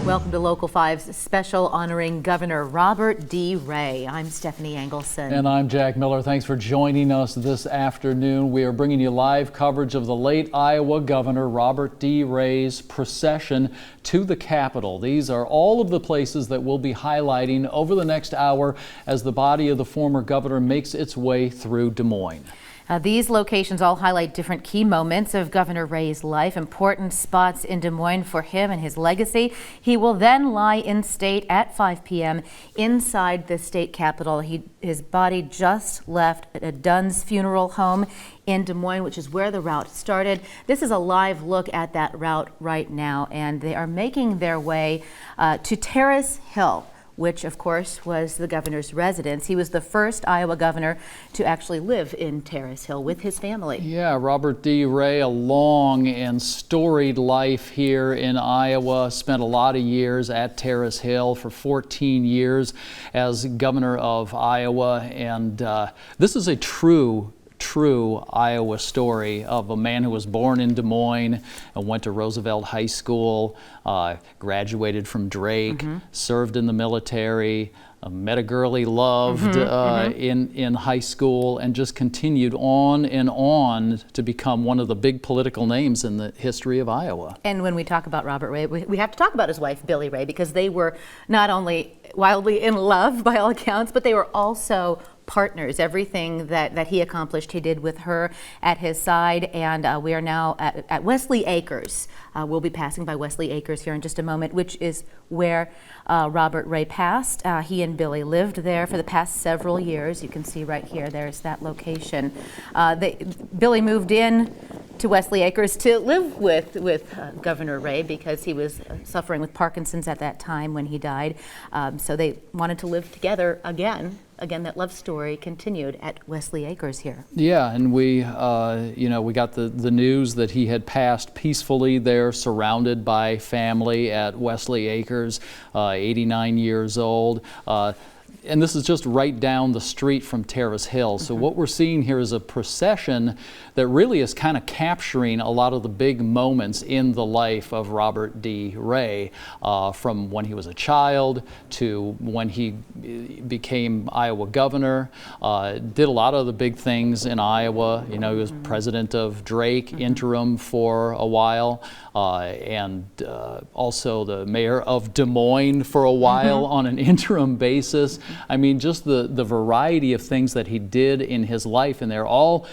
Welcome to Local 5's special honoring Governor Robert D. Ray. I'm Stephanie Engelson. And I'm Jack Miller. Thanks for joining us this afternoon. We are bringing you live coverage of the late Iowa Governor Robert D. Ray's procession to the Capitol. These are all of the places that we'll be highlighting over the next hour as the body of the former governor makes its way through Des Moines. These locations all highlight different key moments of Governor Ray's life, important spots in Des Moines for him and his legacy. He will then lie in state at 5 p.m. inside the state capitol. His body just left a Dunn's funeral home in Des Moines, which is where the route started. This is a live look at that route right now, and they are making their way to Terrace Hill, which of course was the governor's residence. He was the first Iowa governor to actually live in Terrace Hill with his family. Yeah, Robert D. Ray, a long and storied life here in Iowa, spent a lot of years at Terrace Hill for 14 years as governor of Iowa, and this is a true Iowa story of a man who was born in Des Moines and went to Roosevelt High School, graduated from Drake, served in the military, met a girl he loved in high school, and just continued on and on to become one of the big political names in the history of Iowa. And when we talk about Robert Ray, we have to talk about his wife, Billy Ray, because they were not only wildly in love by all accounts, but they were also partners. Everything that he accomplished, he did with her at his side. And we are now at Wesley Acres. We'll be passing by Wesley Acres here in just a moment, which is where Robert Ray passed. He and Billy lived there for the past several years. You can see right here, there's that location. Billy moved in to Wesley Acres to live with Governor Ray because he was suffering with Parkinson's at that time when he died. So they wanted to live together again. Again, that love story continued at Wesley Acres here. Yeah, and we got the news that he had passed peacefully there, surrounded by family at Wesley Acres, 89 years old. And this is just right down the street from Terrace Hill. So what we're seeing here is a procession that really is kind of capturing a lot of the big moments in the life of Robert D. Ray, from when he was a child to when he became Iowa governor, did a lot of the big things in Iowa. You know, he was president of Drake, interim for a while, and also the mayor of Des Moines for a while on an interim basis. I mean, just the variety of things that he did in his life, and they're all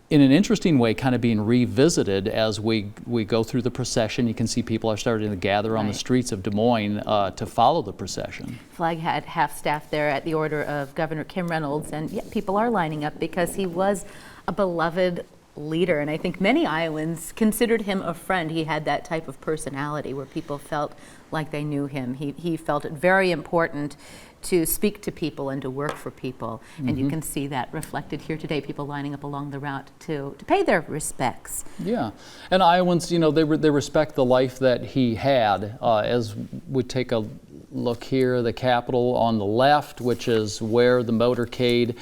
in an interesting way kind of being revisited as we go through the procession. You can see people are starting to gather on the streets of Des Moines to follow the procession. Flag had half staff there at the order of Governor Kim Reynolds, and yeah, people are lining up because he was a beloved leader, and I think many Iowans considered him a friend. He had that type of personality where people felt like they knew him. He felt it very important to speak to people and to work for people, and you can see that reflected here today, people lining up along the route to pay their respects. Yeah, and Iowans, you know, they respect the life that he had. As we take a look here, the Capitol on the left, which is where the motorcade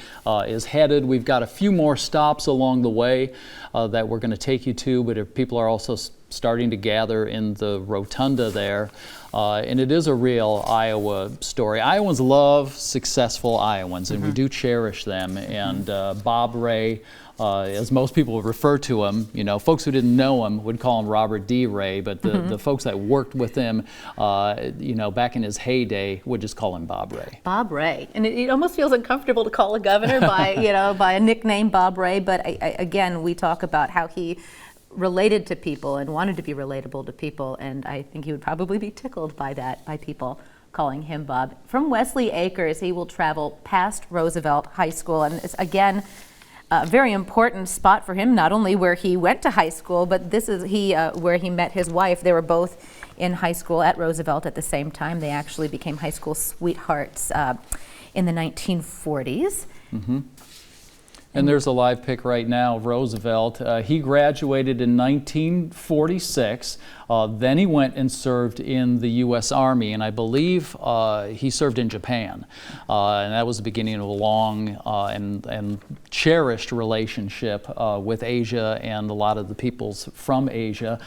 is headed. We've got a few more stops along the way that we're going to take you to, but people are also starting to gather in the rotunda there. And it is a real Iowa story. Iowans love successful Iowans, and we do cherish them. And Bob Ray, as most people would refer to him, you know, folks who didn't know him would call him Robert D. Ray, but the folks that worked with him, you know, back in his heyday would just call him Bob Ray. Bob Ray, and it almost feels uncomfortable to call a governor by, you know, by a nickname Bob Ray. But again, we talk about how he related to people and wanted to be relatable to people, and I think he would probably be tickled by that, by people calling him Bob. From Wesley Acres, he will travel past Roosevelt High School, and it's again a very important spot for him, not only where he went to high school, but this is where he met his wife. They were both in high school at Roosevelt at the same time. They actually became high school sweethearts in the 1940s. And there's a live pic right now of Roosevelt. He graduated in 1946 Then he went and served in the U.S. Army, and I believe he served in Japan. And that was the beginning of a long and cherished relationship with Asia and a lot of the peoples from Asia.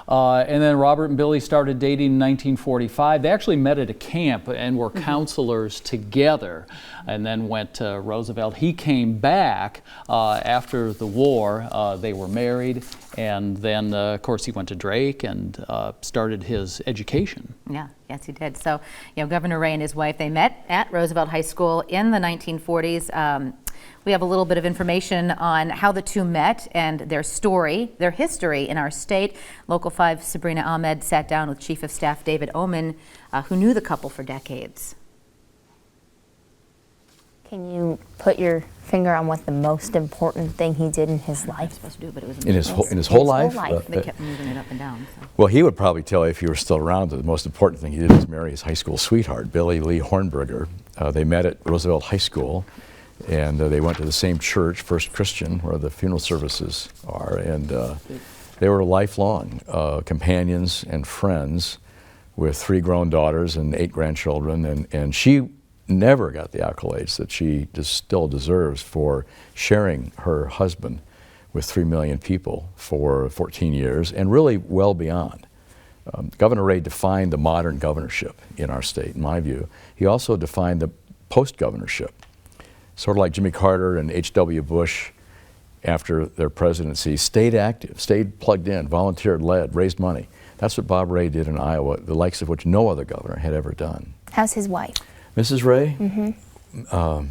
And then Robert and Billy started dating in 1945. They actually met at a camp and were counselors together, and then went to Roosevelt. He came back after the war. They were married, and then of course he went to Drake and started his education. Yeah, yes he did. So, Governor Ray and his wife, they met at Roosevelt High School in the 1940s. We have a little bit of information on how the two met and their story, their history in our state. Local 5 Sabrina Ahmed sat down with Chief of Staff David Oman, who knew the couple for decades. Can you put your finger on what the most important thing he did in his life? I was supposed to do, but it was In his whole life? They kept moving it up and down. So. Well, he would probably tell you if he were still around that the most important thing he did was marry his high school sweetheart, Billy Lee Hornberger. They met at Roosevelt High School, and they went to the same church, First Christian, where the funeral services are, and they were lifelong companions and friends with 3 grown daughters and 8 grandchildren, and she never got the accolades that she still deserves for sharing her husband with 3 million people for 14 years, and really well beyond. Governor Ray defined the modern governorship in our state, in my view. He also defined the post-governorship. Sort of like Jimmy Carter and H.W. Bush, after their presidency, stayed active, stayed plugged in, volunteered, led, raised money. That's what Bob Ray did in Iowa, the likes of which no other governor had ever done. How's his wife? Mrs. Ray? Well,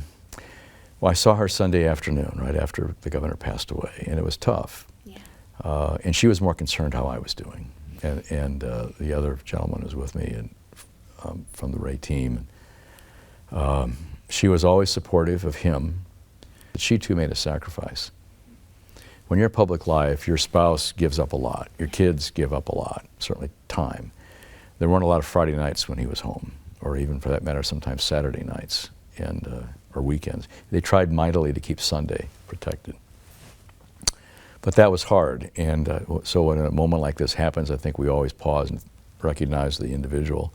I saw her Sunday afternoon, right after the governor passed away, and it was tough. Yeah. And she was more concerned how I was doing. And the other gentleman was with me and, from the Ray team. She was always supportive of him, but she too made a sacrifice. When you're in public life, your spouse gives up a lot. Your kids give up a lot, certainly time. There weren't a lot of Friday nights when he was home, or even for that matter, sometimes Saturday nights and or weekends. They tried mightily to keep Sunday protected. But that was hard, and so when a moment like this happens, I think we always pause and recognize the individual.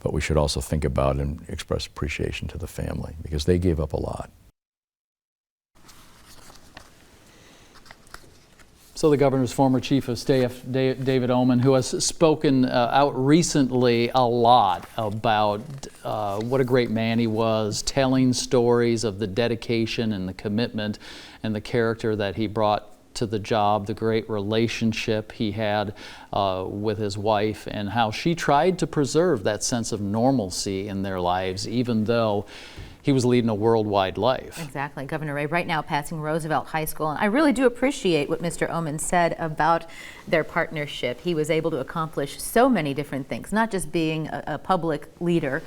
But we should also think about and express appreciation to the family, because they gave up a lot. So the governor's former chief of staff, David Oman, who has spoken out recently a lot about what a great man he was, telling stories of the dedication and the commitment and the character that he brought to the job, the great relationship he had with his wife, and how she tried to preserve that sense of normalcy in their lives, even though he was leading a worldwide life. Exactly. Governor Ray right now passing Roosevelt High School. And I really do appreciate what Mr. Oman said about their partnership. He was able to accomplish so many different things, not just being a public leader,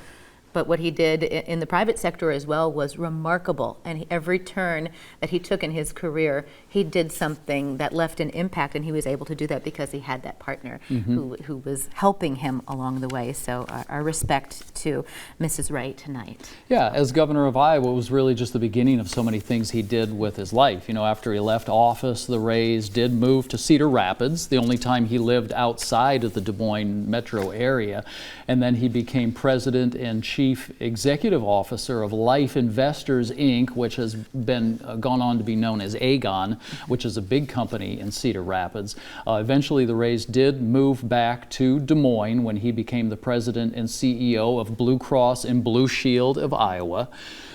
but what he did in the private sector as well was remarkable. And every turn that he took in his career, he did something that left an impact, and he was able to do that because he had that partner who was helping him along the way. So our respect to Mrs. Ray tonight. Yeah, as governor of Iowa, it was really just the beginning of so many things he did with his life. You know, after he left office, the Rays did move to Cedar Rapids, the only time he lived outside of the Des Moines metro area. And then he became president and chief executive officer of Life Investors, Inc., which has been gone on to be known as Aegon, which is a big company in Cedar Rapids. Eventually, the Rays did move back to Des Moines when he became the president and CEO of Blue Cross and Blue Shield of Iowa.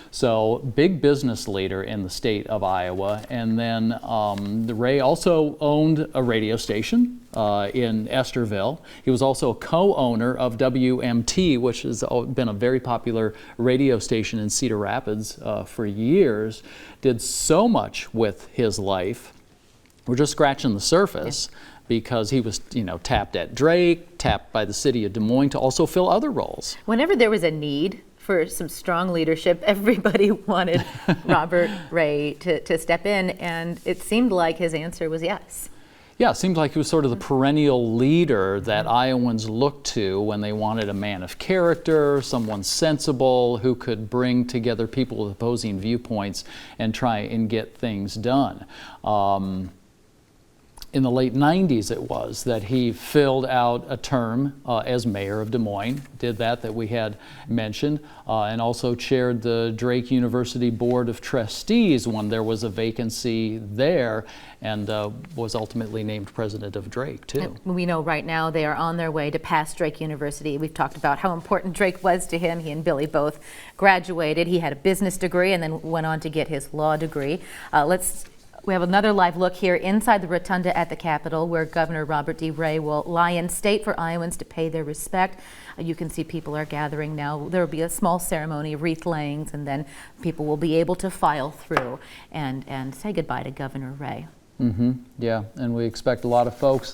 So, big business leader in the state of Iowa. And then the Ray also owned a radio station in Estherville. He was also a co-owner of WMT, which has been a very popular radio station in Cedar Rapids for years. Did so much with his life. We're just scratching the surface. Yeah. Because he was, tapped at Drake, tapped by the city of Des Moines to also fill other roles. Whenever there was a need for some strong leadership, everybody wanted Robert Ray to step in, and it seemed like his answer was yes. Yeah, it seemed like he was sort of the perennial leader that Iowans looked to when they wanted a man of character, someone sensible who could bring together people with opposing viewpoints and try and get things done. in the late 90s it was that he filled out a term as mayor of Des Moines, did that we had mentioned, and also chaired the Drake University Board of Trustees when there was a vacancy there, and was ultimately named president of Drake too. And we know right now they are on their way to pass Drake University. We've talked about how important Drake was to him. He and Billy both graduated. He had a business degree and then went on to get his law degree. We have another live look here inside the rotunda at the Capitol, where Governor Robert D. Ray will lie in state for Iowans to pay their respect. You can see people are gathering now. There will be a small ceremony of wreath layings, and then people will be able to file through and say goodbye to Governor Ray. Yeah, and we expect a lot of folks.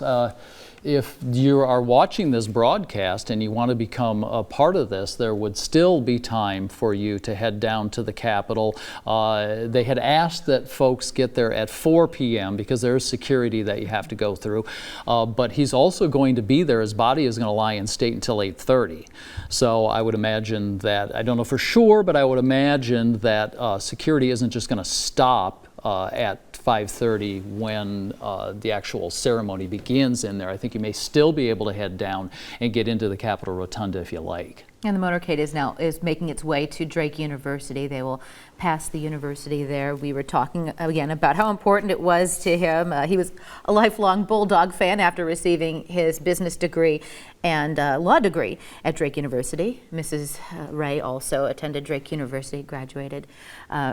If you are watching this broadcast and you want to become a part of this, there would still be time for you to head down to the Capitol. They had asked that folks get there at 4 p.m. because there is security that you have to go through. But he's also going to be there. His body is going to lie in state until 8:30. So I would imagine that, I don't know for sure, but I would imagine that security isn't just going to stop at 5:30 when the actual ceremony begins in there. I think you may still be able to head down and get into the Capitol Rotunda if you like. And the motorcade is making its way to Drake University. They will pass the university there. We were talking again about how important it was to him. He was a lifelong Bulldog fan after receiving his business degree and law degree at Drake University. Mrs. Ray also attended Drake University, graduated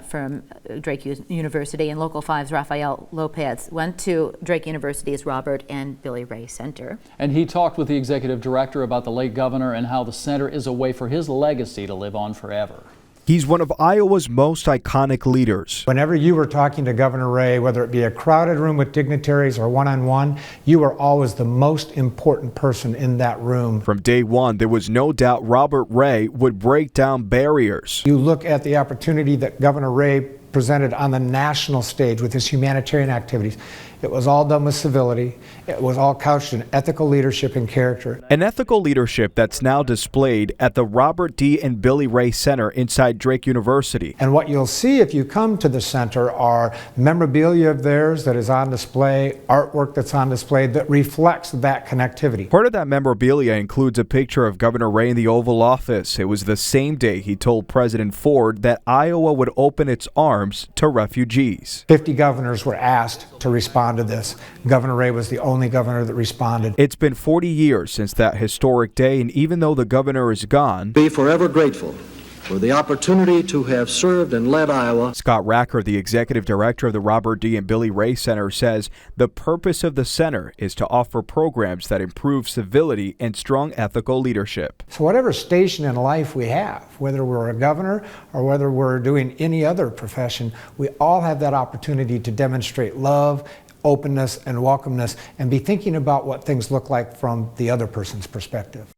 from Drake University, and Local 5's Rafael Lopez went to Drake University's Robert and Billy Ray Center. And he talked with the executive director about the late governor and how the center is a way for his legacy to live on forever. He's one of Iowa's most iconic leaders. Whenever you were talking to Governor Ray, whether it be a crowded room with dignitaries or one-on-one, you were always the most important person in that room. From day one, there was no doubt Robert Ray would break down barriers. You look at the opportunity that Governor Ray presented on the national stage with his humanitarian activities. It was all done with civility. It was all couched in ethical leadership and character. An ethical leadership that's now displayed at the Robert D. and Billy Ray Center inside Drake University. And what you'll see if you come to the center are memorabilia of theirs that is on display, artwork that's on display that reflects that connectivity. Part of that memorabilia includes a picture of Governor Ray in the Oval Office. It was the same day he told President Ford that Iowa would open its arms to refugees. 50 governors were asked to respond to this. Governor Ray was the only governor that responded. It's been 40 years since that historic day, and even though the governor is gone, be forever grateful for the opportunity to have served and led Iowa. Scott Racker, the executive director of the Robert D. and Billy Ray Center, says the purpose of the center is to offer programs that improve civility and strong ethical leadership. So whatever station in life we have, whether we're a governor or whether we're doing any other profession, we all have that opportunity to demonstrate love, openness, and welcomeness, and be thinking about what things look like from the other person's perspective.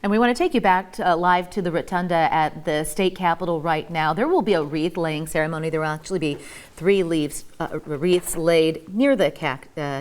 And we want to take you back live to the rotunda at the state capitol right now. There will be a wreath laying ceremony. There will actually be 3 wreaths laid near the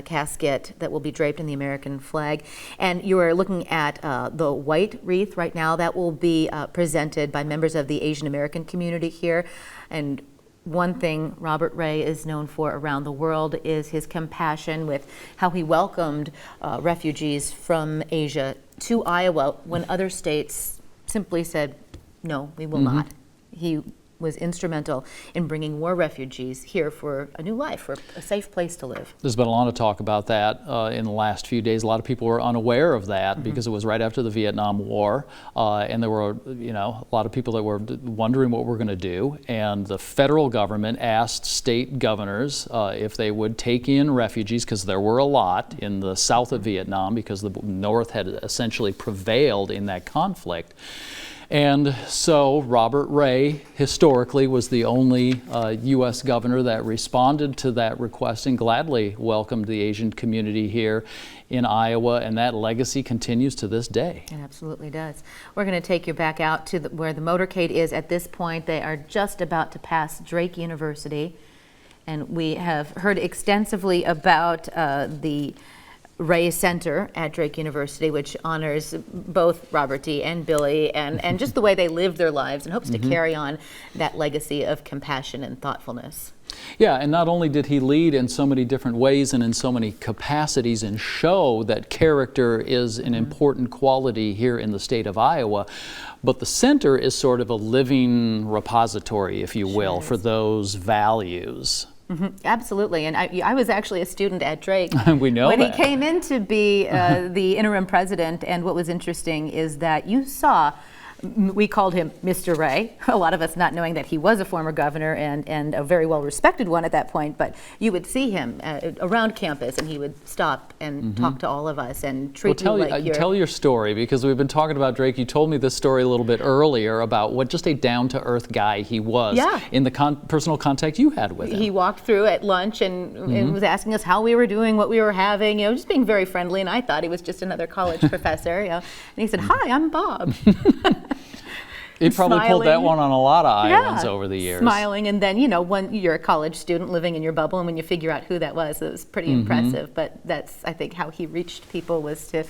casket that will be draped in the American flag. And you are looking at the white wreath right now that will be presented by members of the Asian American community here. And one thing Robert Ray is known for around the world is his compassion with how he welcomed refugees from Asia to Iowa when other states simply said, no, we will not. He was instrumental in bringing more refugees here for a new life, for a safe place to live. There's been a lot of talk about that in the last few days. A lot of people were unaware of that because it was right after the Vietnam War, and there were, a lot of people that were wondering what we're going to do. And the federal government asked state governors if they would take in refugees, because there were a lot in the south of Vietnam, because the North had essentially prevailed in that conflict. And so Robert Ray, historically, was the only U.S. governor that responded to that request and gladly welcomed the Asian community here in Iowa, and that legacy continues to this day. It absolutely does. We're going to take you back out to where the motorcade is at this point. They are just about to pass Drake University, and we have heard extensively about the Ray Center at Drake University, which honors both Robert D. and Billy and just the way they lived their lives, and hopes to carry on that legacy of compassion and thoughtfulness. Yeah, and not only did he lead in so many different ways and in so many capacities and show that character is an important quality here in the state of Iowa, but the center is sort of a living repository, if you will, for those values. Absolutely, and I was actually a student at Drake We know when that. he came in to be the interim president, and what was interesting is that you saw, we called him Mr. Ray, a lot of us not knowing that he was a former governor and a very well-respected one at that point, but you would see him around campus and he would stop and talk to all of us and treat you like you're... Tell your story, because we've been talking about Drake. You told me this story a little bit earlier about what just a down-to-earth guy he was in the personal contact you had with him. He walked through at lunch and was asking us how we were doing, what we were having, just being very friendly, and I thought he was just another college professor, and he said, "Hi, I'm Bob." He probably pulled that one on a lot of Iowans over the years. Smiling, and then, when you're a college student living in your bubble, and when you figure out who that was, it was pretty impressive. But that's, I think, how he reached people, was to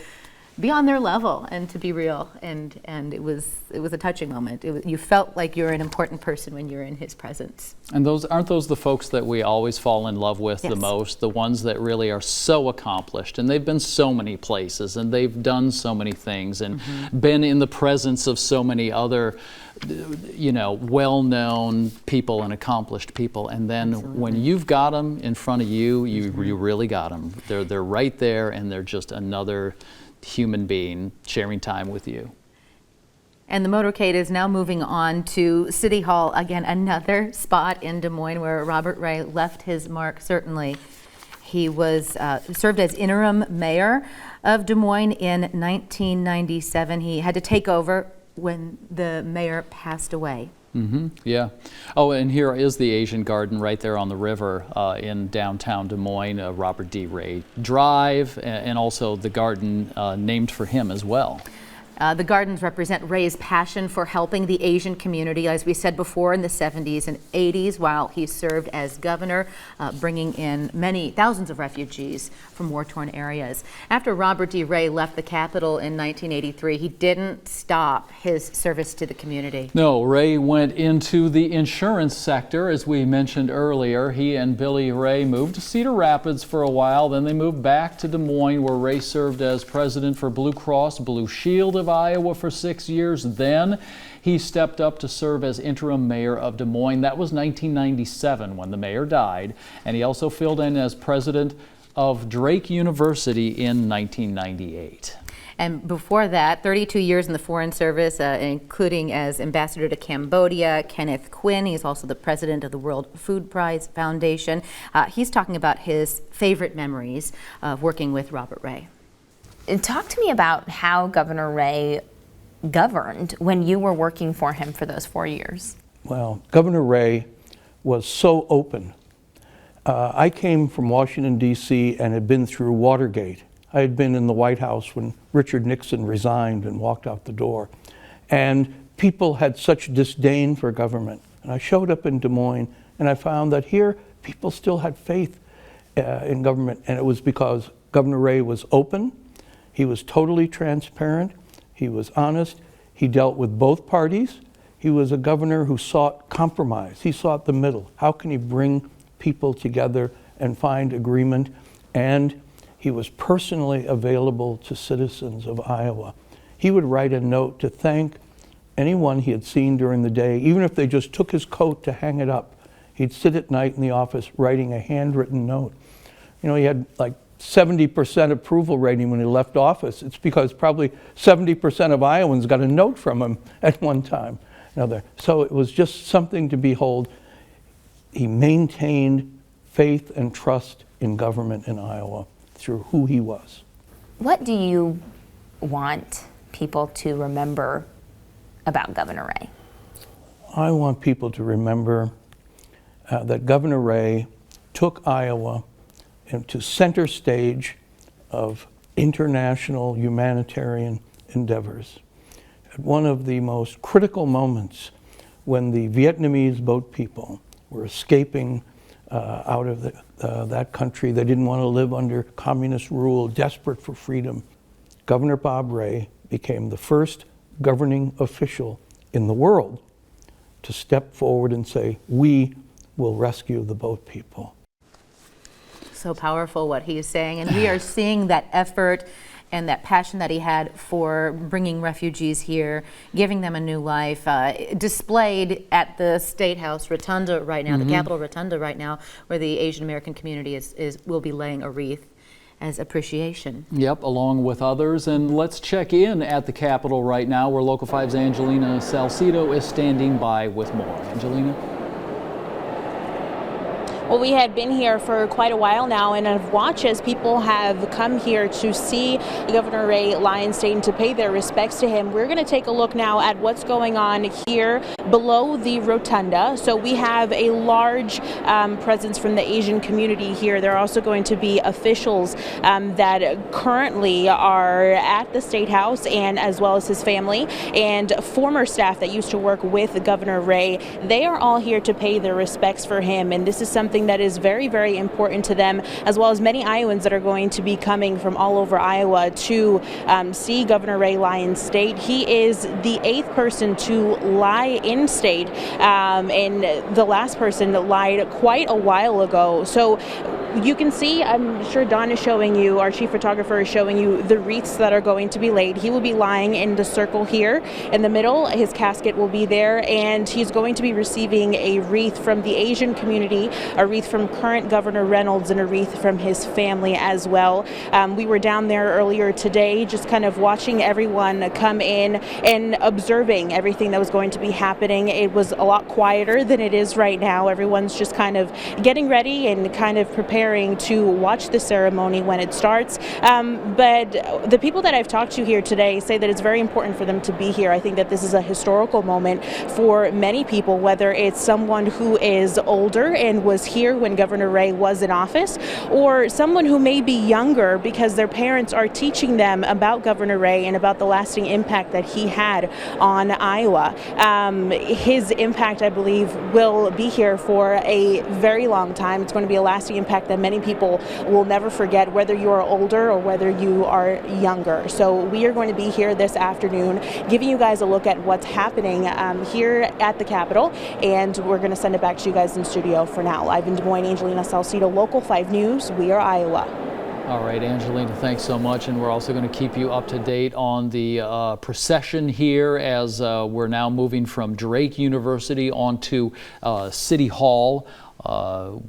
be on their level and to be real. And it was a touching moment. You felt like you're an important person when you're in his presence. And aren't those the folks that we always fall in love with the most? The ones that really are so accomplished, and they've been so many places, and they've done so many things, and been in the presence of so many other, well-known people and accomplished people. And then when you've got them in front of you, you really got them. They're right there, and they're just another human being sharing time with you. And the motorcade is now moving on to City Hall, again, another spot in Des Moines where Robert Ray left his mark, certainly. He was served as interim mayor of Des Moines in 1997. He had to take over when the mayor passed away. Yeah. Oh, and here is the Asian Garden right there on the river in downtown Des Moines, Robert D. Ray Drive, and also the garden named for him as well. The gardens represent Ray's passion for helping the Asian community, as we said before, in the 70s and 80s, while he served as governor, bringing in thousands of refugees from war-torn areas. After Robert D. Ray left the Capitol in 1983, he didn't stop his service to the community. No, Ray went into the insurance sector, as we mentioned earlier. He and Billy Ray moved to Cedar Rapids for a while, then they moved back to Des Moines, where Ray served as president for Blue Cross Blue Shield of Iowa for 6 years. Then he stepped up to serve as interim mayor of Des Moines. That was 1997 when the mayor died, and he also filled in as president of Drake University in 1998. And before that, 32 years in the Foreign Service, including as ambassador to Cambodia. Kenneth Quinn, he's also the president of the World Food Prize Foundation. He's talking about his favorite memories of working with Robert Ray. Talk to me about how Governor Ray governed when you were working for him for those 4 years. Well, Governor Ray was so open. I came from Washington, D.C. and had been through Watergate. I had been in the White House when Richard Nixon resigned and walked out the door. And people had such disdain for government. And I showed up in Des Moines and I found that here people still had faith in government. And it was because Governor Ray was open. He was totally transparent. He was honest. He dealt with both parties. He was a governor who sought compromise. He sought the middle. How can he bring people together and find agreement? And he was personally available to citizens of Iowa. He would write a note to thank anyone he had seen during the day, even if they just took his coat to hang it up. He'd sit at night in the office writing a handwritten note. He had like 70% approval rating when he left office. It's because probably 70% of Iowans got a note from him at one time. So it was just something to behold. He maintained faith and trust in government in Iowa through who he was. What do you want people to remember about Governor Ray? I want people to remember that Governor Ray took Iowa into center stage of international humanitarian endeavors. At one of the most critical moments, when the Vietnamese boat people were escaping out of that country, they didn't want to live under communist rule, desperate for freedom. Governor Bob Ray became the first governing official in the world to step forward and say, we will rescue the boat people. So powerful what he is saying, and we are seeing that effort and that passion that he had for bringing refugees here, giving them a new life, displayed at the State House Rotunda right now, the Capitol Rotunda right now, where the Asian American community will be laying a wreath as appreciation. Yep, along with others. And let's check in at the Capitol right now, where Local 5's Angelina Salcido is standing by with more. Angelina? Well, we had been here for quite a while now, and I've watched as people have come here to see Governor Ray Lionstain, to pay their respects to him. We're going to take a look now at what's going on here below the rotunda. So we have a large presence from the Asian community here. There are also going to be officials that currently are at the State House, and as well as his family, and former staff that used to work with Governor Ray. They are all here to pay their respects for him, and this is something that is very, very important to them, as well as many Iowans that are going to be coming from all over Iowa to see Governor Ray Lionstain. He is the 8th person to lie in state, and the last person that lied quite a while ago. So you can see, I'm sure Don is showing you, our chief photographer is showing you the wreaths that are going to be laid. He will be lying in the circle here in the middle. His casket will be there, and he's going to be receiving a wreath from the Asian community, a wreath from current Governor Reynolds, and a wreath from his family as well. We were down there earlier today just kind of watching everyone come in and observing everything that was going to be happening. It was a lot quieter than it is right now. Everyone's just kind of getting ready and kind of preparing to watch the ceremony when it starts. But the people that I've talked to here today say that it's very important for them to be here. I think that this is a historical moment for many people, whether it's someone who is older and was here when Governor Ray was in office, or someone who may be younger because their parents are teaching them about Governor Ray and about the lasting impact that he had on Iowa. His impact, I believe, will be here for a very long time. It's going to be a lasting impact that many people will never forget, whether you are older or whether you are younger. So we are going to be here this afternoon giving you guys a look at what's happening here at the Capitol, and we're going to send it back to you guys in studio for now. Live in Des Moines, Angelina Salcido, Local 5 News. We are Iowa. All right, Angelina, thanks so much. And we're also going to keep you up to date on the procession here as we're now moving from Drake University onto City Hall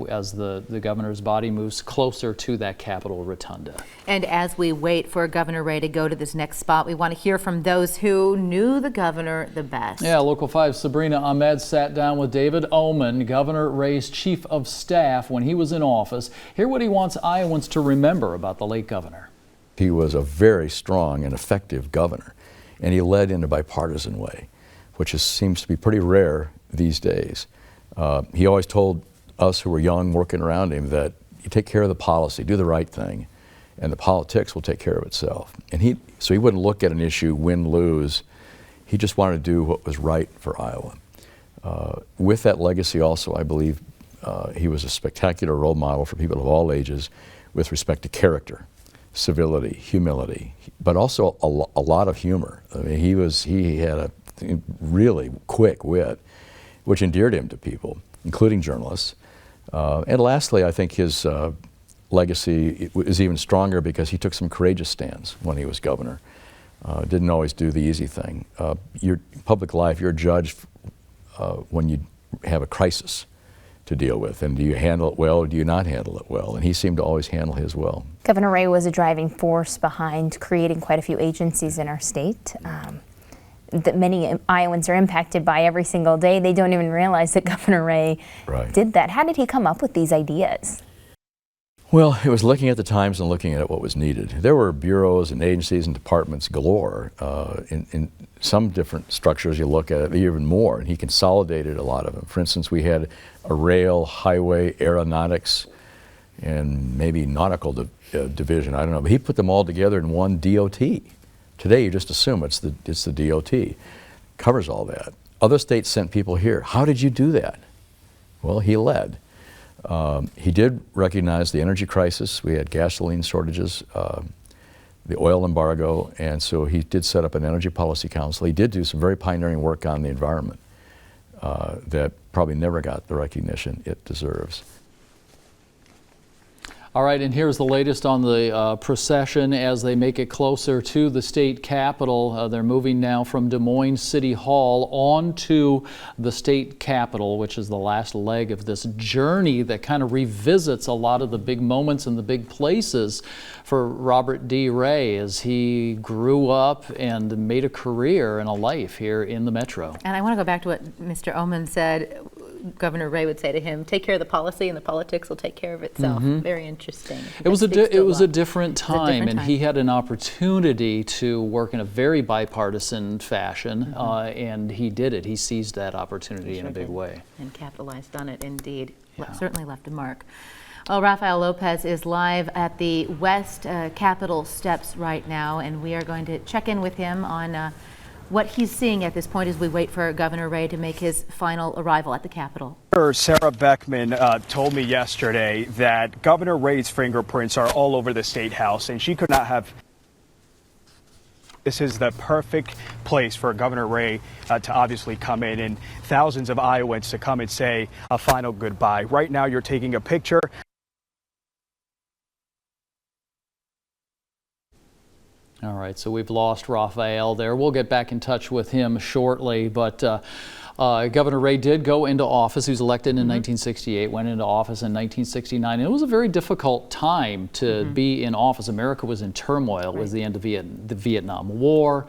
as the governor's body moves closer to that Capitol Rotunda. And as we wait for Governor Ray to go to this next spot, we want to hear from those who knew the governor the best. Yeah, Local 5's Sabrina Ahmed sat down with David Oman, Governor Ray's chief of staff when he was in office. Hear what he wants Iowans to remember about the late governor. He was a very strong and effective governor, and he led in a bipartisan way, which seems to be pretty rare these days. He always told us who were young working around him that you take care of the policy, do the right thing, and the politics will take care of itself. And so he wouldn't look at an issue, win, lose. He just wanted to do what was right for Iowa. With that legacy also, I believe he was a spectacular role model for people of all ages with respect to character, civility, humility, but also a lot of humor. I mean, he had a really quick wit, which endeared him to people, including journalists. And lastly, I think his legacy is even stronger because he took some courageous stands when he was governor. Didn't always do the easy thing. Your public life, you're judged when you have a crisis to deal with. And do you handle it well or do you not handle it well? And he seemed to always handle his well. Governor Ray was a driving force behind creating quite a few agencies in our state. That many Iowans are impacted by every single day. They don't even realize that Governor Ray did that. How did he come up with these ideas? Well, it was looking at the times and looking at what was needed. There were bureaus and agencies and departments galore. In some different structures you look at it, even more, and he consolidated a lot of them. For instance, we had a rail, highway, aeronautics, and maybe nautical division, I don't know, but he put them all together in one DOT. Today, you just assume it's the DOT. Covers all that. Other states sent people here. How did you do that? Well, he led. He did recognize the energy crisis. We had gasoline shortages, the oil embargo, and so he did set up an energy policy council. He did do some very pioneering work on the environment that probably never got the recognition it deserves. All right, and here's the latest on the procession as they make it closer to the state capitol. They're moving now from Des Moines City Hall on to the state capitol, which is the last leg of this journey that kind of revisits a lot of the big moments and the big places for Robert D. Ray as he grew up and made a career and a life here in the metro. And I want to go back to what Mr. Oman said. Governor Ray would say to him, take care of the policy and the politics will take care of itself. Very interesting. It was a different time, and he had an opportunity to work in a very bipartisan fashion, and he did it. He seized that opportunity in a big way. And capitalized on it, indeed. Certainly left a mark. Well, Rafael Lopez is live at the West Capitol steps right now, and we are going to check in with him on what he's seeing at this point as we wait for Governor Ray to make his final arrival at the Capitol. Sarah Beckman told me yesterday that Governor Ray's fingerprints are all over the State House, and she could not have. This is the perfect place for Governor Ray to obviously come in and thousands of Iowans to come and say a final goodbye. Right now, you're taking a picture. All right, so we've lost Rafael there. We'll get back in touch with him shortly, but Governor Ray did go into office. He was elected in 1968, went into office in 1969, and it was a very difficult time to be in office. America was in turmoil. It was the end of the Vietnam War.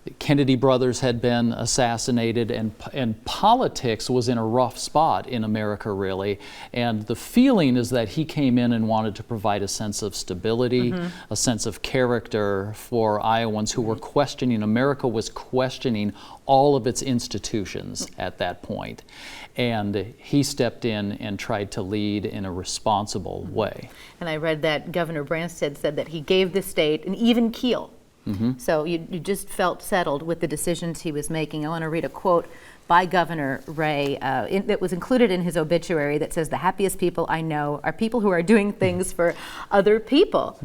The Kennedy brothers had been assassinated, and politics was in a rough spot in America, really. And the feeling is that he came in and wanted to provide a sense of stability, a sense of character for Iowans who were questioning. America was questioning all of its institutions at that point. And he stepped in and tried to lead in a responsible way. And I read that Governor Branstad said that he gave the state an even keel. So you just felt settled with the decisions he was making. I want to read a quote by Governor Ray that was included in his obituary that says, "The happiest people I know are people who are doing things for other people."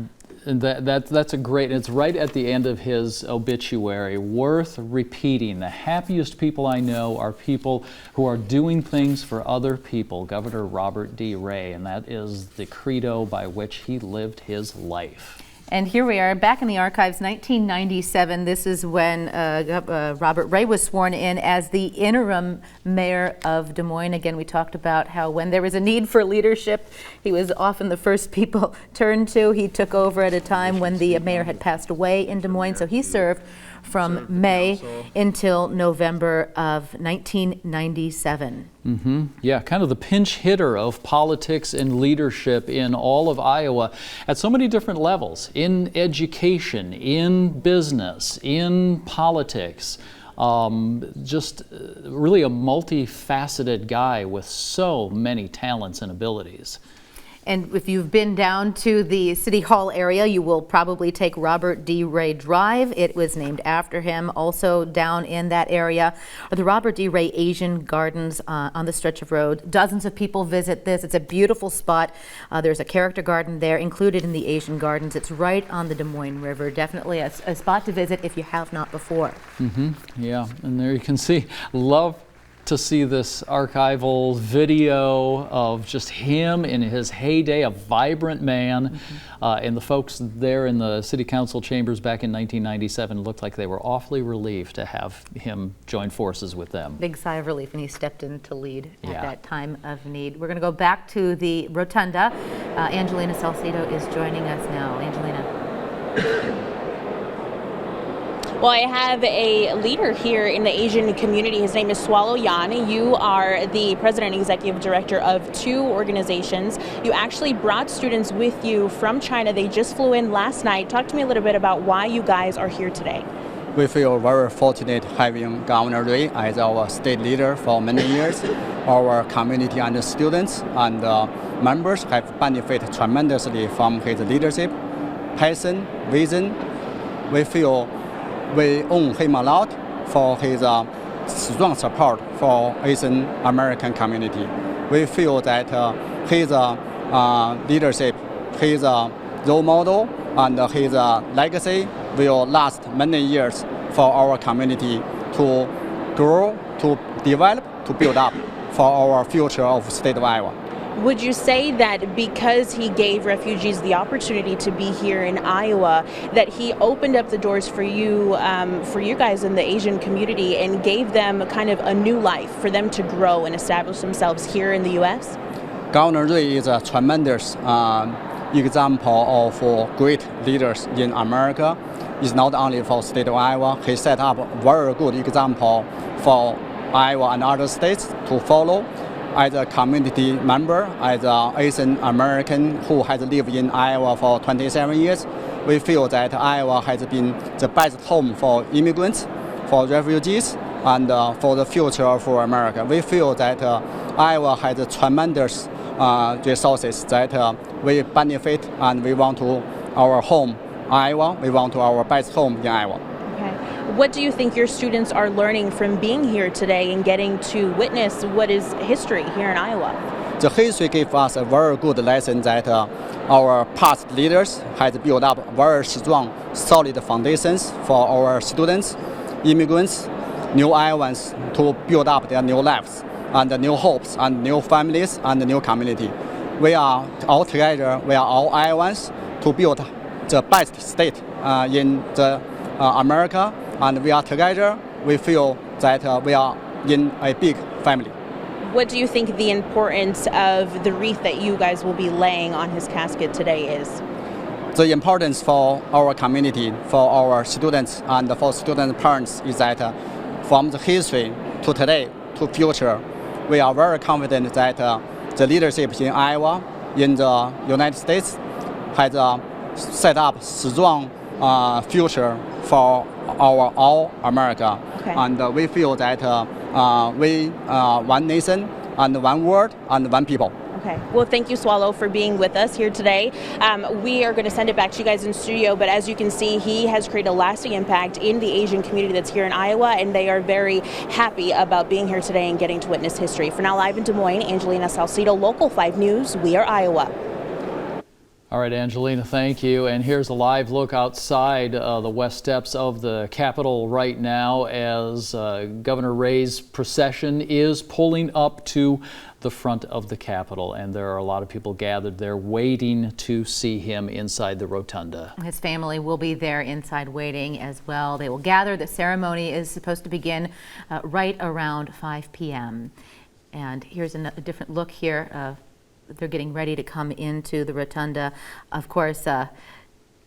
And that's a great, it's right at the end of his obituary, worth repeating. The happiest people I know are people who are doing things for other people. Governor Robert D. Ray, and that is the credo by which he lived his life. And here we are back in the archives, 1997. This is when Robert Ray was sworn in as the interim mayor of Des Moines. Again, we talked about how when there was a need for leadership, he was often the first people turned to. He took over at a time when the mayor had passed away in Des Moines, so he served from May until November of 1997. Yeah, kind of the pinch hitter of politics and leadership in all of Iowa at so many different levels, in education, in business, in politics. Just really a multifaceted guy with so many talents and abilities. And if you've been down to the City Hall area, you will probably take Robert D. Ray Drive. It was named after him. Also down in that area are the Robert D. Ray Asian Gardens on the stretch of road. Dozens of people visit this. It's a beautiful spot. There's a character garden there included in the Asian Gardens. It's right on the Des Moines River. Definitely a spot to visit if you have not before. Yeah, and there you can see, love to see this archival video of just him in his heyday, a vibrant man. And the folks there in the city council chambers back in 1997 looked like they were awfully relieved to have him join forces with them. Big sigh of relief, and he stepped in to lead at that time of need. We're going to go back to the rotunda. Angelina Salcido is joining us now. Angelina. Well, I have a leader here in the Asian community. His name is Swallow Yan. You are the president and executive director of two organizations. You actually brought students with you from China. They just flew in last night. Talk to me a little bit about why you guys are here today. We feel very fortunate having Governor Ray as our state leader for many years. Our community and students and members have benefited tremendously from his leadership, passion, vision. We feel we owe him a lot for his strong support for Asian American community. We feel that his leadership, his role model, and his legacy will last many years for our community to grow, to develop, to build up for our future of state of Iowa. Would you say that because he gave refugees the opportunity to be here in Iowa, that he opened up the doors for you guys in the Asian community and gave them kind of a new life for them to grow and establish themselves here in the U.S.? Governor Ray is a tremendous example of great leaders in America. It's not only for state of Iowa. He set up a very good example for Iowa and other states to follow. As a community member, as an Asian American who has lived in Iowa for 27 years, we feel that Iowa has been the best home for immigrants, for refugees, and for the future of America. We feel that Iowa has tremendous resources that we benefit, and we want to our home, Iowa. We want to our best home in Iowa. What do you think your students are learning from being here today and getting to witness what is history here in Iowa? The history gives us a very good lesson that our past leaders have built up very strong, solid foundations for our students, immigrants, new Iowans to build up their new lives and new hopes and new families and new community. We are all together, we are all Iowans to build the best state in America. And we are together, we feel that we are in a big family. What do you think the importance of the wreath that you guys will be laying on his casket today is? The importance for our community, for our students, and for student parents is that from the history to today to future, we are very confident that the leadership in Iowa, in the United States, has set up strong future for our all America. Okay. And we feel that we are one nation and one world and one people. Okay. Well, thank you, Swallow, for being with us here today. We are going to send it back to you guys in studio, but as you can see, he has created a lasting impact in the Asian community that's here in Iowa, and they are very happy about being here today and getting to witness history. For now, live in Des Moines, Angelina Salcido, Local 5 News, We Are Iowa. All right, Angelina, thank you. And here's a live look outside the west steps of the Capitol right now as Governor Ray's procession is pulling up to the front of the Capitol. And there are a lot of people gathered there waiting to see him inside the rotunda. His family will be there inside waiting as well. They will gather. The ceremony is supposed to begin right around 5 p.m. And here's a different look here. They're getting ready to come into the rotunda. Of course,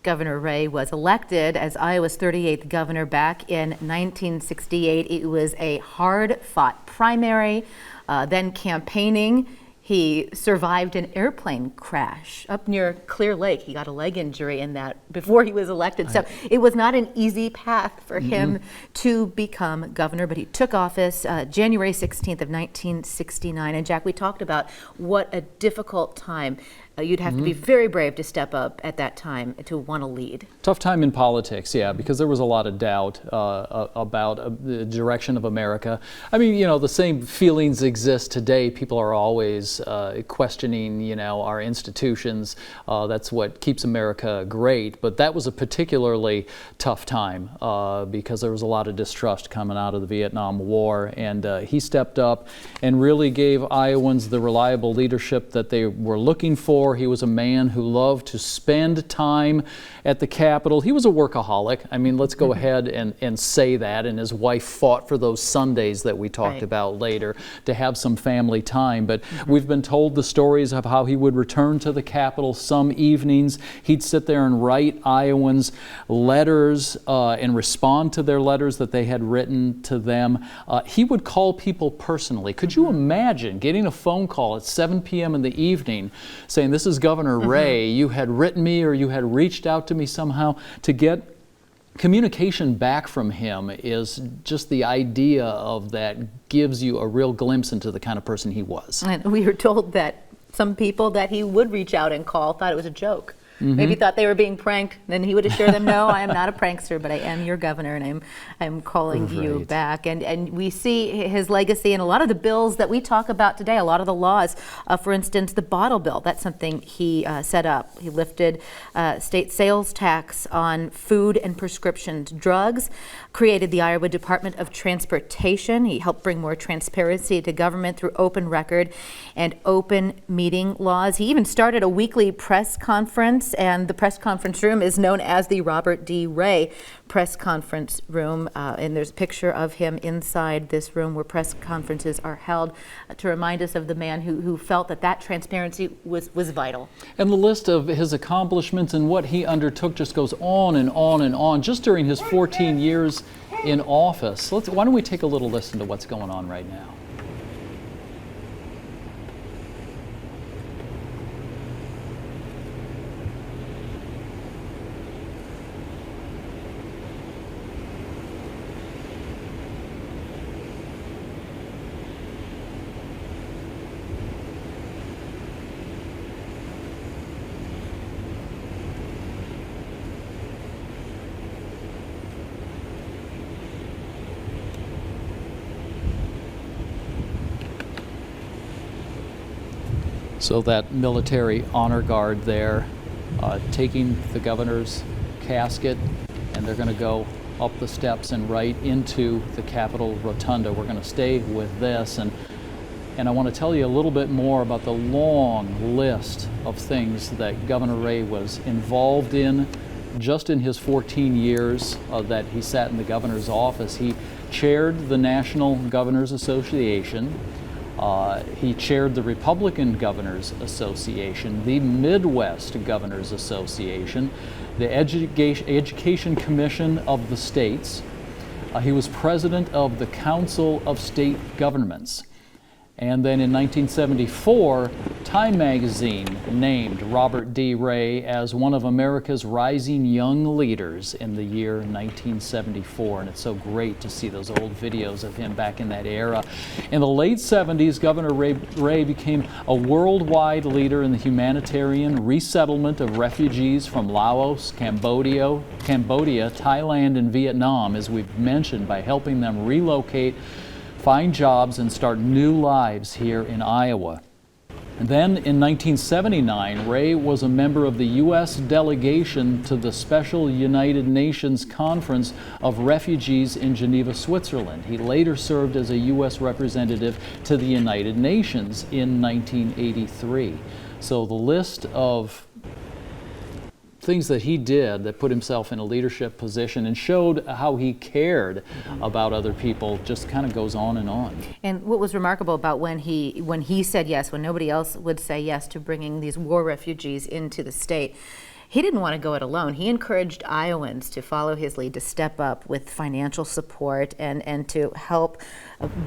Governor Ray was elected as Iowa's 38th governor back in 1968. It was a hard-fought primary, then campaigning. He survived an airplane crash up near Clear Lake. He got a leg injury in that before he was elected. So it was not an easy path for him to become governor, but he took office January 16th of 1969. And Jack, we talked about what a difficult time. You'd have to be very brave to step up at that time to want to lead. Tough time in politics, yeah, because there was a lot of doubt about the direction of America. I mean, you know, the same feelings exist today. People are always questioning, you know, our institutions. That's what keeps America great. But that was a particularly tough time because there was a lot of distrust coming out of the Vietnam War. And he stepped up and really gave Iowans the reliable leadership that they were looking for. He was a man who loved to spend time at the Capitol. He was a workaholic. I mean, let's go ahead and say that. And his wife fought for those Sundays that we talked about later to have some family time. But we've been told the stories of how he would return to the Capitol some evenings. He'd sit there and write Iowans letters and respond to their letters that they had written to them. He would call people personally. Could you imagine getting a phone call at 7 p.m. in the evening saying, "This is Governor Ray, you had written me or you had reached out to me somehow"? To get communication back from him is just the idea of that gives you a real glimpse into the kind of person he was. And we were told that some people that he would reach out and call thought it was a joke. maybe thought they were being pranked, then he would assure them, no, I am not a prankster, but I am your governor, and I'm calling you back. And we see his legacy in a lot of the bills that we talk about today, a lot of the laws. For instance, the bottle bill, that's something he set up. He lifted state sales tax on food and prescription drugs, created the Iowa Department of Transportation. He helped bring more transparency to government through open record and open meeting laws. He even started a weekly press conference, and the press conference room is known as the Robert D. Ray Press Conference Room. And there's a picture of him inside this room where press conferences are held to remind us of the man who felt that transparency was vital. And the list of his accomplishments and what he undertook just goes on and on and on, just during his 14 years in office. Why don't we take a little listen to what's going on right now? So that military honor guard there taking the governor's casket, and they're going to go up the steps and right into the Capitol Rotunda. We're going to stay with this, and I want to tell you a little bit more about the long list of things that Governor Ray was involved in just in his 14 years that he sat in the governor's office. He chaired the National Governors Association. He chaired the Republican Governors Association, the Midwest Governors Association, the Education Commission of the states. He was president of the Council of State Governments. And then in 1974, Time magazine named Robert D. Ray as one of America's rising young leaders in the year 1974. And it's so great to see those old videos of him back in that era. In the late 70s, Governor Ray became a worldwide leader in the humanitarian resettlement of refugees from Laos, Cambodia, Thailand, and Vietnam, as we've mentioned, by helping them relocate, find jobs, and start new lives here in Iowa. And then in 1979, Ray was a member of the U.S. delegation to the Special United Nations Conference of Refugees in Geneva, Switzerland. He later served as a U.S. representative to the United Nations in 1983. So the list of things that he did that put himself in a leadership position and showed how he cared about other people just kind of goes on and on. And what was remarkable about when he said yes, when nobody else would say yes to bringing these war refugees into the state, he didn't want to go it alone. He encouraged Iowans to follow his lead, to step up with financial support and to help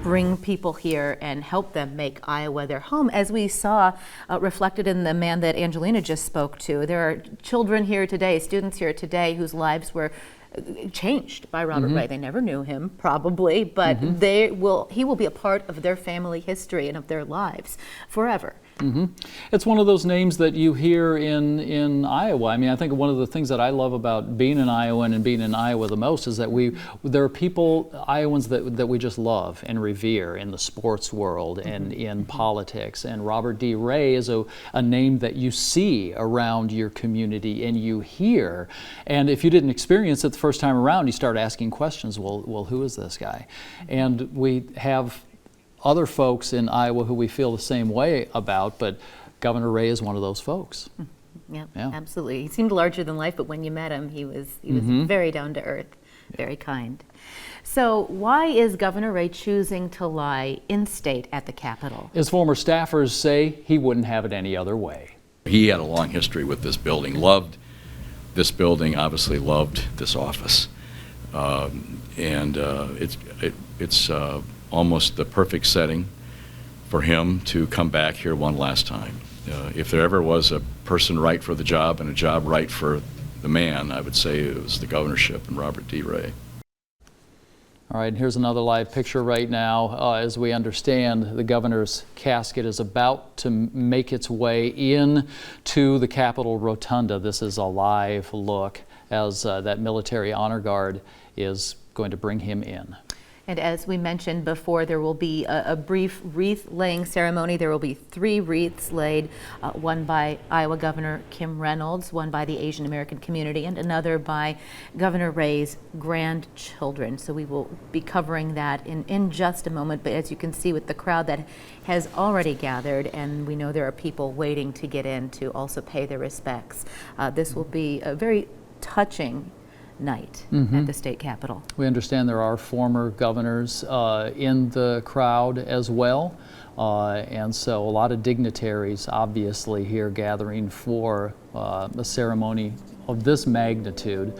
bring people here and help them make Iowa their home, as we saw reflected in the man that Angelina just spoke to. There are children here today, students here today, whose lives were changed by Robert Ray. They never knew him, probably, but he will be a part of their family history and of their lives forever. It's one of those names that you hear in Iowa. I mean, I think one of the things that I love about being an Iowan and being in Iowa the most is that there are people, Iowans, that we just love and revere in the sports world and in politics. And Robert D. Ray is a name that you see around your community and you hear. And if you didn't experience it the first time around, you start asking questions. Well, who is this guy? And we have other folks in Iowa who we feel the same way about, but Governor Ray is one of those folks. Yeah, absolutely. He seemed larger than life, but when you met him, he was very down to earth, very kind. So why is Governor Ray choosing to lie in state at the Capitol? His former staffers say he wouldn't have it any other way. He had a long history with this building, loved this building, obviously loved this office. It's almost the perfect setting for him to come back here one last time. If there ever was a person right for the job and a job right for the man, I would say it was the governorship and Robert D. Ray. All right, and here's another live picture right now. As we understand, the governor's casket is about to make its way in to the Capitol Rotunda. This is a live look as that military honor guard is going to bring him in. And as we mentioned before, there will be a brief wreath-laying ceremony. There will be 3 wreaths laid, one by Iowa Governor Kim Reynolds, one by the Asian American community, and another by Governor Ray's grandchildren. So we will be covering that in just a moment. But as you can see with the crowd that has already gathered, and we know there are people waiting to get in to also pay their respects, this will be a very touching night at the state capitol. We understand there are former governors in the crowd as well, and so a lot of dignitaries obviously here gathering for a ceremony of this magnitude.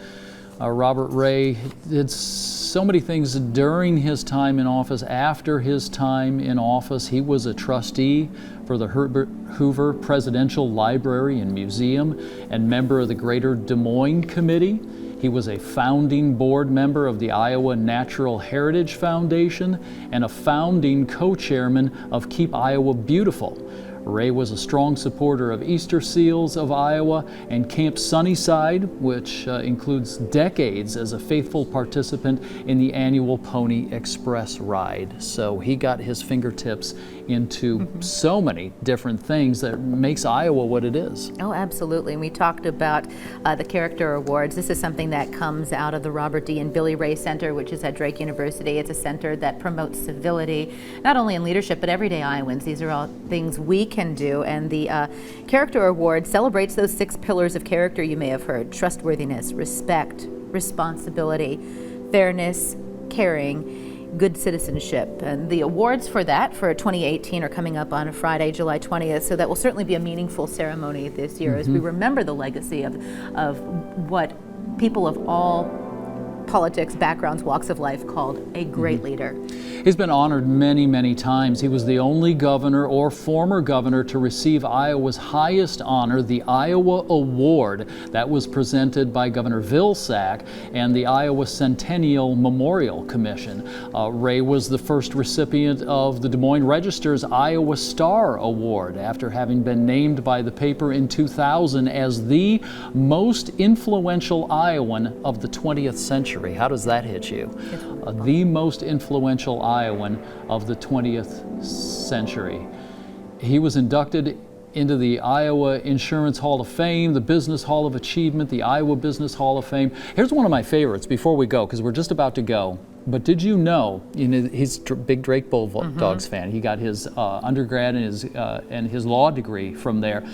Robert Ray did so many things during his time in office. After his time in office, he was a trustee for the Herbert Hoover Presidential Library and Museum and member of the Greater Des Moines Committee. He was a founding board member of the Iowa Natural Heritage Foundation and a founding co-chairman of Keep Iowa Beautiful. Ray was a strong supporter of Easter Seals of Iowa and Camp Sunnyside, which includes decades as a faithful participant in the annual Pony Express ride. So he got his fingertips into so many different things that makes Iowa what it is. Oh, absolutely. And we talked about the character awards. This is something that comes out of the Robert D. and Billy Ray Center, which is at Drake University. It's a center that promotes civility, not only in leadership, but everyday Iowans. These are all things we can do. And the character award celebrates those 6 pillars of character you may have heard: trustworthiness, respect, responsibility, fairness, caring, good citizenship. And the awards for that for 2018 are coming up on Friday, July 20th, so that will certainly be a meaningful ceremony this year as we remember the legacy of what people of all politics, backgrounds, walks of life called a great leader. He's been honored many, many times. He was the only governor or former governor to receive Iowa's highest honor, the Iowa Award. That was presented by Governor Vilsack and the Iowa Centennial Memorial Commission. Ray was the first recipient of the Des Moines Register's Iowa Star Award after having been named by the paper in 2000 as the most influential Iowan of the 20th century. How does that hit you? The most influential Iowan of the 20th century. He was inducted into the Iowa Insurance Hall of Fame, the Business Hall of Achievement, the Iowa Business Hall of Fame. Here's one of my favorites before we go, because we're just about to go. But did you know, he's a big Drake Bulldogs fan. He got his undergrad and his law degree from there.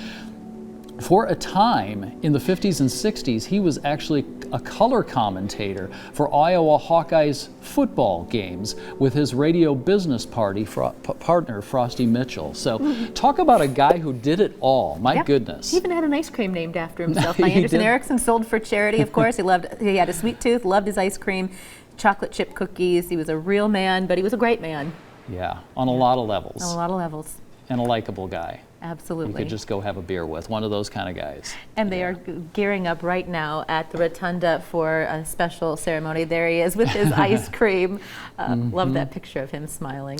For a time in the 50s and 60s, he was actually a color commentator for Iowa Hawkeyes football games with his radio business partner, Frosty Mitchell. So talk about a guy who did it all. My goodness. He even had an ice cream named after himself. My Anderson Erickson sold for charity, of course. He had a sweet tooth, loved his ice cream, chocolate chip cookies. He was a real man, but he was a great man. Yeah, on a lot of levels. On a lot of levels. And a likable guy. Absolutely. You could just go have a beer with, one of those kind of guys. And they are gearing up right now at the Rotunda for a special ceremony. There he is with his ice cream. Love that picture of him smiling.